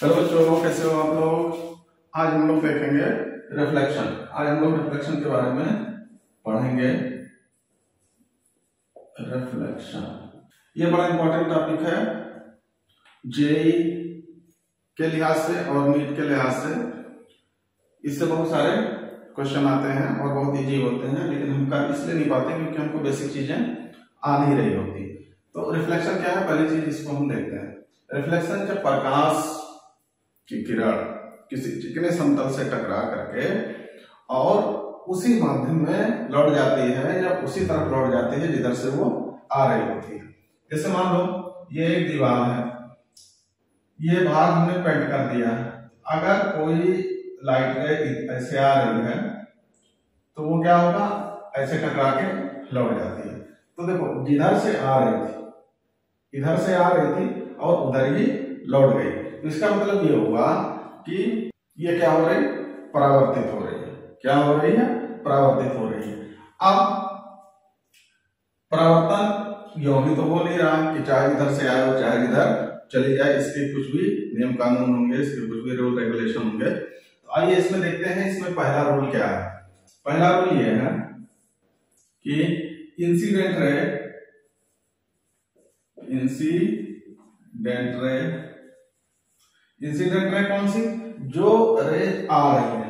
Hello बच्चों, कैसे हो आप लोग। आज हम लोग देखेंगे रिफ्लेक्शन। आज हम लोग रिफ्लेक्शन के बारे में पढ़ेंगे। रिफ्लेक्शन ये बड़ा इंपॉर्टेंट टॉपिक है जेई के लिहाज से और नीट के लिहाज से। इससे बहुत सारे क्वेश्चन आते हैं और बहुत इजी होते हैं, लेकिन हम कर इसलिए नहीं पाते क्योंकि हमको बेसिक चीजें आ नहीं रही होती। तो रिफ्लेक्शन क्या है, पहली चीज इसको हम देखते हैं। रिफ्लेक्शन जब प्रकाश की किरण किसी चिकने समतल से टकरा करके और उसी माध्यम में लौट जाती है या उसी तरफ लौट जाती है जिधर से वो आ रही होती है। जैसे मान लो ये एक दीवार है, ये भाग हमने पेंट कर दिया है। अगर कोई लाइट रे ऐसे आ रही है तो वो क्या होगा, ऐसे टकरा के लौट जाती है। तो देखो, जिधर से आ रही थी इधर से आ रही थी और उधर ही लौट गई। तो इसका मतलब ये हुआ कि ये क्या हो रही, परावर्तित हो रही है। क्या हो रही है, परावर्तित हो रही है। अब परावर्तन यूं ही तो हो नहीं रहा कि चाहे इधर से आए चाहे इधर चली जाए, इसके कुछ भी नियम कानून होंगे, इसके कुछ भी रूल रेगुलेशन होंगे। तो आइए इसमें देखते हैं, इसमें पहला रूल क्या है। पहला रूल ये है कि इंसिडेंट रे कौन सी, जो रे आ रही है,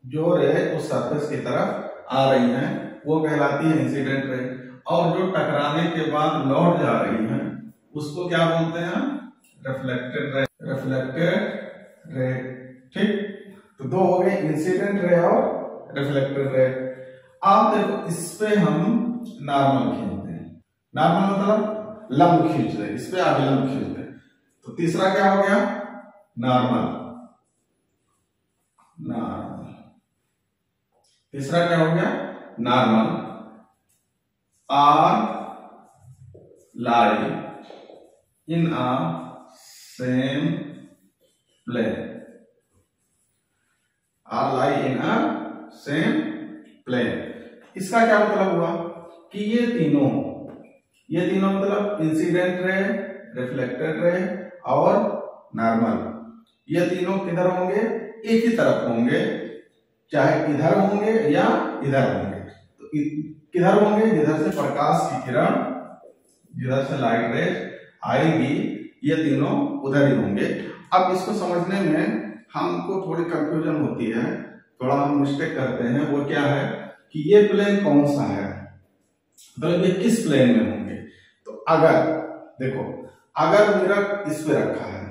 जो रे उस सरफेस की तरफ आ रही है वो कहलाती है इंसिडेंट रे। और जो टकराने के बाद लौट जा रही है उसको क्या बोलते हैं, रिफ्लेक्टेड रे। ठीक, तो दो हो गए, इंसिडेंट रे और रिफ्लेक्टेड रे। अब देखो, इस पे हम नॉर्मल खींचते हैं। नॉर्मल मतलब लंब खींच रहे, इस पे आगे लंब खींचते हैं। तो तीसरा क्या हो गया, नॉर्मल। तीसरा क्या हो गया, normal. Are lie in a same plane. Are lie in a same plane. इसका क्या मतलब हुआ कि ये तीनों मतलब इंसिडेंट रे, रिफ्लेक्टेड रे और नॉर्मल, ये तीनों किधर होंगे, एक ही तरफ होंगे, चाहे इधर होंगे या इधर होंगे। तो किधर होंगे, जिधर से प्रकाश की किरण, जिधर से लाइट रे आएगी, ये तीनों उधर ही होंगे। अब इसको समझने में हमको थोड़ी कंफ्यूजन होती है, थोड़ा हम मिस्टेक करते हैं। वो क्या है कि ये प्लेन कौन सा है, तो ये किस प्लेन में होंगे। तो अगर देखो, अगर मिरर इस पे रखा है,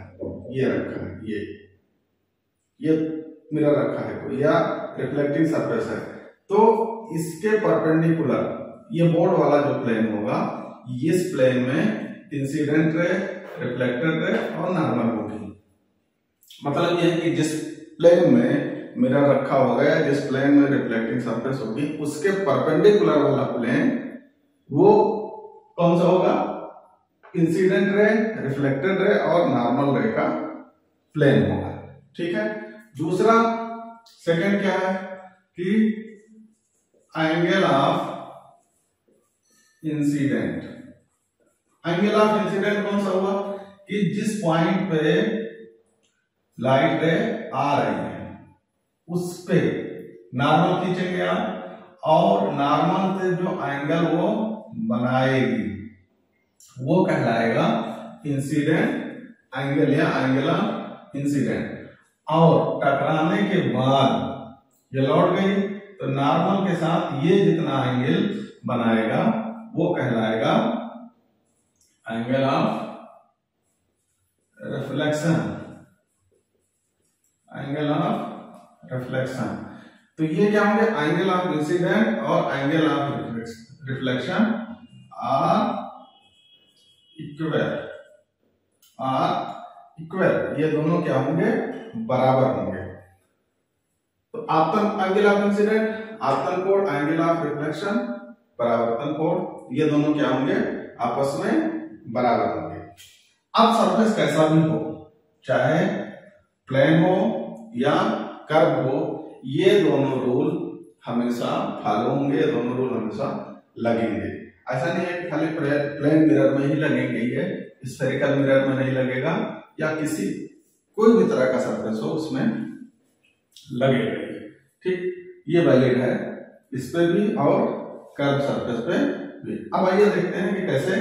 ये रखा है, ये मिरर रखा है कोई, या रिफ्लेक्टिंग सरफेस है, तो इसके परपेंडिकुलर ये बोर्ड वाला जो प्लेन होगा, इस प्लेन में इंसिडेंट रे, रिफ्लेक्टेड रे और नॉर्मल होगी। मतलब ये है कि जिस प्लेन में मिरर रखा होगा या जिस प्लेन में रिफ्लेक्टिंग सरफेस होगी, उसके परपेंडिकुलर वाला प्लेन वो कौन सा होगा, इंसिडेंट रे, रिफ्लेक्टेड रे और नॉर्मल रे का प्लेन होगा। ठीक है। दूसरा, सेकंड क्या है कि angle of incident. Angle of incident कौन सा हुआ कि जिस पॉइंट पे लाइट रे आ रही है उस पे नॉर्मल खींचेंगे आप, और नॉर्मल से जो एंगल वो बनाएगी वो कहलाएगा इंसिडेंट एंगल या एंगल ऑफ इंसिडेंट। और टकराने के बाद ये लौट गई तो नॉर्मल के साथ ये जितना एंगल बनाएगा वो कहलाएगा angle of reflection. Angle of reflection. तो ये क्या होंगे, एंगल ऑफ इंसिडेंट और angle of reflection are equal. ये दोनों क्या होंगे, बराबर होंगे। तो आपतन एंगल ऑफ इंसिडेंट, आपतन कोण एंगल ऑफ रिफ्लेक्शन, परावर्तन कोण, ये दोनों क्या होंगे, आपस में बराबर होंगे। अब सरफेस कैसा भी हो, चाहे प्लेन हो या कर्व हो, ये दोनों रूल हमेशा फॉलो होंगे, दोनों रूल हमेशा लगेंगे। ऐसा नहीं है कि खाली प्लेन मिरर में ही लगेंगे, ये स्फेरिकल मिरर में नहीं लगेगा या किसी कोई भी तरह का सरफेस हो उसमें लगेगा। ठीक, ये वैलिड है इस पे भी और कर्व सरफेस पे भी। अब आइए देखते हैं कि कैसे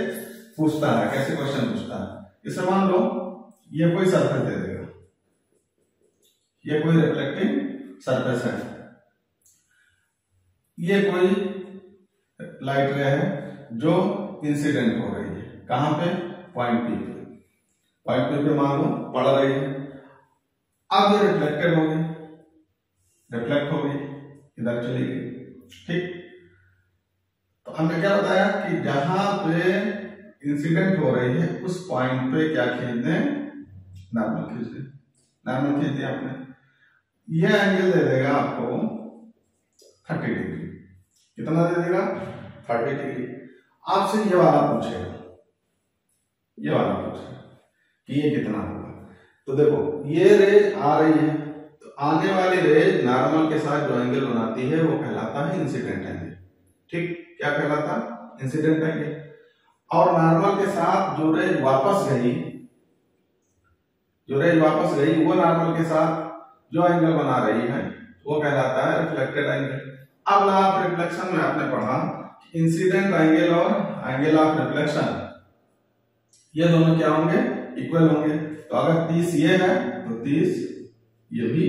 पूछता है, कैसे क्वेश्चन पूछता है। इसे मान लो ये कोई सरफेस दे देगा, ये कोई रिफ्लेक्टिंग सरफेस है, ये कोई लाइट रे है जो इंसिडेंट हो रही है, कहां पे, पॉइंट पी पे, पॉइंट पी पे मान लो पड़ रही है। अब ये रिफ्लेक्टेड हो गई, रिफ्लेक्ट हो गई, इधर चली गई। ठीक, तो हमने क्या बताया कि जहां पे इंसिडेंट हो रही है उस पॉइंट पे क्या खींच दें, नॉर्मल खींच दें। नॉर्मल खींच दिया आपने, यह एंगल दे देगा आपको 30 डिग्री। कितना दे देगा, 30 डिग्री। आपसे ये वाला पूछेगा, ये वाला पूछेगा कि ये कितना होगा। तो देखो ये रेज आ रही है, तो आने वाली रेज नॉर्मल के साथ जो एंगल बनाती है वो कहलाता है इंसिडेंट एंगल। ठीक, क्या कहलाता, इंसिडेंट एंगल। और नॉर्मल के साथ जो रेज वापस गई, जो रेज वापस गई वो नॉर्मल के साथ जो एंगल बना रही है वो कहलाता है रिफ्लेक्टेड एंगल। अब आप रिफ्लेक्शन में आपने पढ़ा इंसिडेंट एंगल और एंगल ऑफ रिफ्लेक्शन ये दोनों क्या होंगे, इक्वल होंगे। तो अगर 30 ये है तो 30 ये भी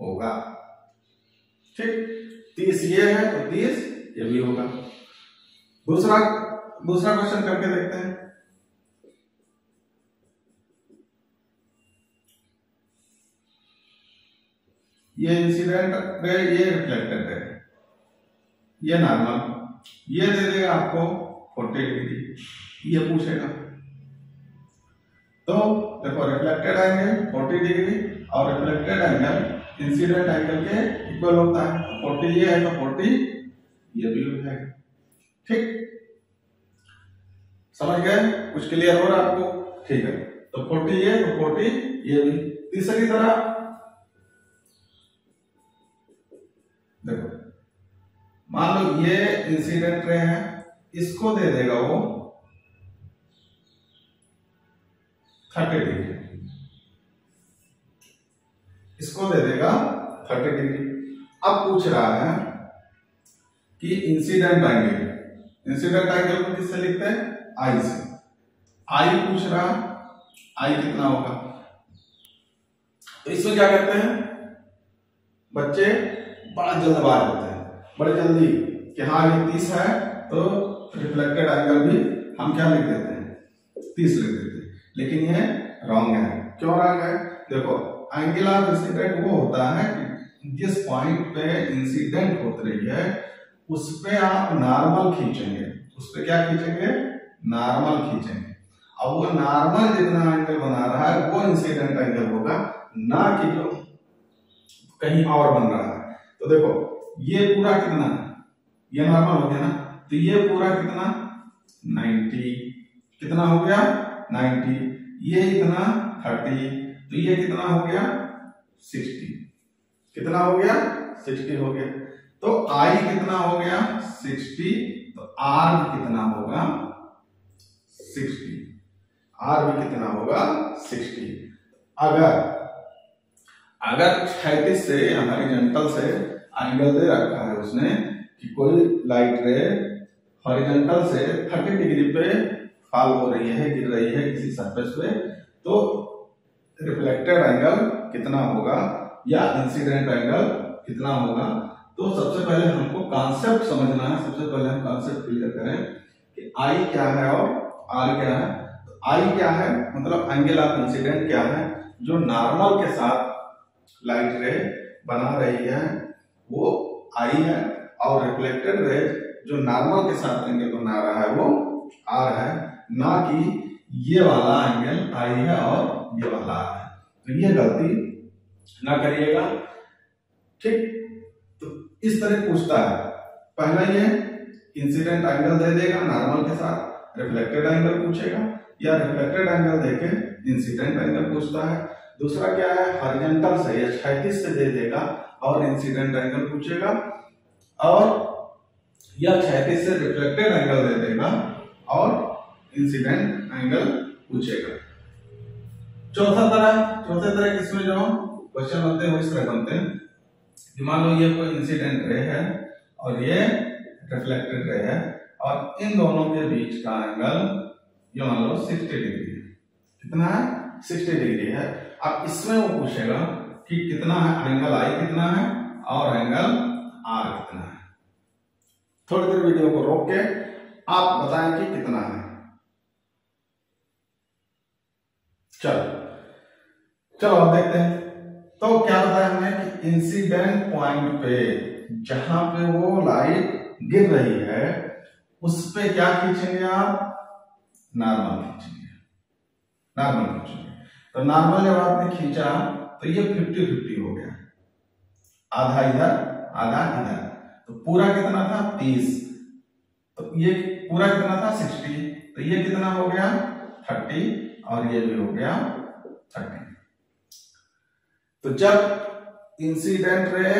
होगा। ठीक, 30 ये है तो 30 ये भी होगा। दूसरा क्वेश्चन करके देखते हैं। ये इंसिडेंट रे, ये रिफ्लेक्टेड रे, ये नॉर्मल, ये दे देगा आपको 40 डिग्री। ये पूछेगा तो देखो रिफ्लेक्टेड एंगल 40 डिग्री और रिफ्लेक्टेड एंगल इंसिडेंट एंगल के इक्वल होता है। 40 ये है तो 40 ये भी हो जाएगा। ठीक, समझ गए, कुछ क्लियर हो रहा है आपको। ठीक है, तो 40 ये तो 40 ये भी। तीसरी तरह देखो, मान लो ये इंसिडेंट रे है, इसको दे देगा वो 30 डिग्री, इसको दे देगा 30 डिग्री। अब पूछ रहा है कि इंसिडेंट एंगल को किससे लिखते हैं, आई से। आई पूछ रहा, आई कितना होगा। तो इसमें क्या करते हैं बच्चे, बड़ा जल्दबाज होते हैं, बड़े जल्दी कि हाँ ये 30 है तो रिफ्लेक्टेड एंगल भी हम क्या लिख देते हैं, 30 लिख देते हैं। लेकिन ये रॉन्ग है। क्यों रॉन्ग है, देखो एंगल ऑफ इंसिडेंट वो होता है कि जिस पॉइंट पे इंसिडेंट हो रही है उस पे आप नॉर्मल खींचेंगे, उस पे क्या खींचेंगे, नॉर्मल खींचेंगे। अब वो नॉर्मल जितना एंगल बना रहा है वो इंसिडेंट एंगल होगा, ना कि जो कहीं और बन रहा है। तो देखो ये पूरा कितना, ये नॉर्मल हो गया ना, तो ये पूरा कितना 90, कितना हो गया 90, ये इतना 30, तो ये कितना हो गया 60, कितना हो गया 60 हो गया। तो आई कितना हो गया 60, तो आर भी कितना होगा 60, आर भी कितना होगा 60। अगर क्षैतिज से हॉरिजॉन्टल से एंगल दे रखा है उसने कि कोई लाइट रे हॉरिजॉन्टल से 30 डिग्री पे फॉल हो रही है, गिर रही है किसी सरफेस पे, तो रिफ्लेक्टेड एंगल कितना होगा या इंसिडेंट एंगल कितना होगा। तो सबसे पहले हमको कॉन्सेप्ट समझना है, सबसे पहले हम कॉन्सेप्ट क्लियर करें कि आई क्या है और आर क्या है। तो आई क्या है, मतलब एंगल ऑफ इंसिडेंट क्या है, जो नॉर्मल के साथ लाइट रे बना रही है वो आई है, और रिफ्लेक्टेड रे जो नॉर्मल के साथ एंगल बना रहा है वो आर है, ना कि ये वाला एंगल आई है और ये वाला आर है। तो ये गलती ना करिएगा। ठीक, तो इस तरह पूछता है, पहला ये इंसिडेंट एंगल दे देगा नॉर्मल के साथ, रिफ्लेक्टेड एंगल पूछेगा, या रिफ्लेक्टेड एंगल देके इंसिडेंट एंगल पूछता है। दूसरा क्या है, हॉरिजॉन्टल से या क्षैतिज से दे देगा और इंसिडेंट एंगल पूछेगा, और या क्षैतिज से रिफ्लेक्टेड एंगल दे देगा और इंसिडेंट एंगल पूछेगा। चौथे तरह किसमें जो क्वेश्चन बनते हैं वो इस तरह बनते हैं कि मान लो ये कोई इंसिडेंट रे है और ये रिफ्लेक्टेड रे है और इन दोनों के बीच का एंगल ये मान लो 60 डिग्री है। कितना है? 60 डिग्री है। अब इसमें वो पूछेगा कि कितना है एंगल आई कितना है और एंगल आर कितना है। थोड़ी देर वीडियो को रोक के आप बताएं कि कितना है। चलो अब देखते हैं। तो क्या बताया हमने कि इंसिडेंट पॉइंट पे जहां पे वो लाइट गिर रही है उस पे क्या खींचेंगे आप? नॉर्मल खींचेंगे। तो नॉर्मल जब आपने खींचा तो ये 50-50 हो गया, आधा इधर आधा इधर। तो पूरा कितना था? 30। तो ये पूरा कितना था? 60। तो ये कितना हो गया? 30 और ये भी हो गया 30। तो जब इंसिडेंट रे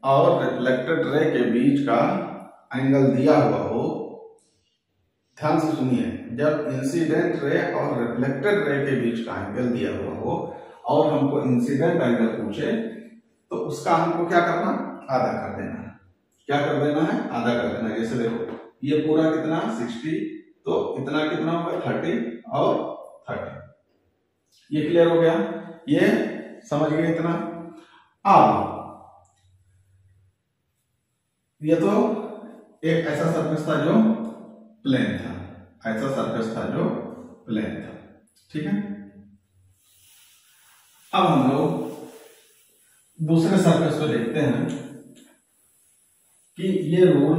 और रिफ्लेक्टेड रे के बीच का एंगल दिया हुआ हो, ध्यान से सुनिए, जब इंसिडेंट रे और रिफ्लेक्टेड रे के बीच का एंगल दिया हुआ हो और हमको इंसिडेंट एंगल पूछे तो उसका हमको क्या करना? आधा कर देना है। क्या कर देना है? आधा कर देना है। जैसे देखो ये पूरा कितना? 60। तो इतना कितना होगा? 30 और 30। ये क्लियर हो गया? ये समझ गए इतना? अब ये तो एक ऐसा सरफेस था जो प्लेन था, ठीक है। अब हम लोग दूसरे सरफेस को देखते हैं कि ये रूल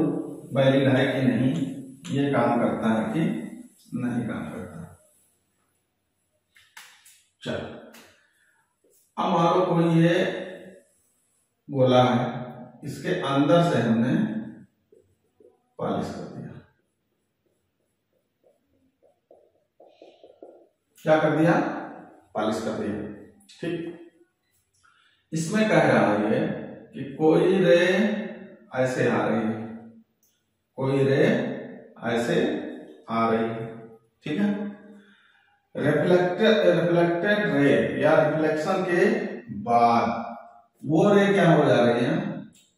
वैलिड है कि नहीं, ये काम करता है कि नहीं काम करता। चलो अब मान लो कोई ये गोला है, इसके अंदर से हमने पॉलिश कर दिया। क्या कर दिया? पॉलिश कर दिया, ठीक। इसमें कह रहा है कि कोई रे ऐसे आ रही है, कोई रे ऐसे आ रही है, ठीक है। रिफ्लेक्टेड रे या रिफ्लेक्शन के बाद वो रे क्या हो जा रही है?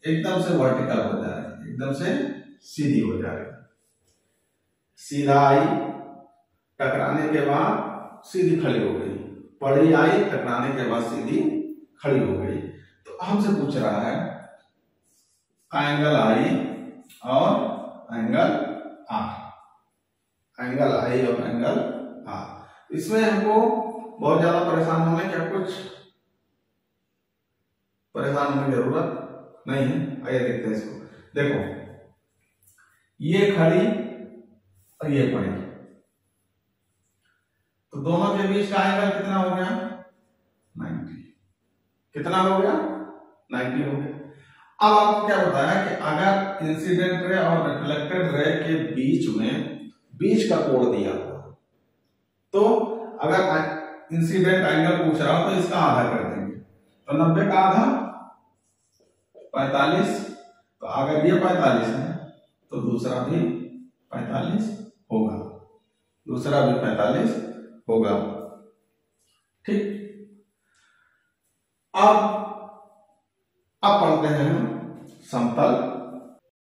एकदम से वर्टिकल हो जा रही है, एकदम से सीधी हो जा रही है। सीधा आई, टकराने के बाद सीधी खड़ी हो गई, पड़ी आई, टकराने के बाद सीधी खड़ी हो गई। तो हमसे पूछ रहा है एंगल आई और एंगल आर, एंगल आई और एंगल आर। इसमें हमको बहुत ज्यादा परेशान होने क्या कुछ परेशान होने की जरूरत नहीं है। आइए देखते हैं इसको। देखो ये खड़ी और ये पड़ी, तो दोनों के बीच का एंगल कितना हो गया? 90। कितना हो गया? 90 हो गया। अब आपको क्या बताया कि अगर इंसिडेंट रे और रिफ्लेक्टेड रे के बीच में बीच का कोण दिया हुआ, तो अगर इंसिडेंट एंगल पूछ रहा हो तो इसका आधा कर देंगे। तो 90 का आधा 45। तो अगर ये 45 है तो दूसरा भी 45 होगा, दूसरा भी 45 होगा, ठीक। अब पढ़ते हैं समतल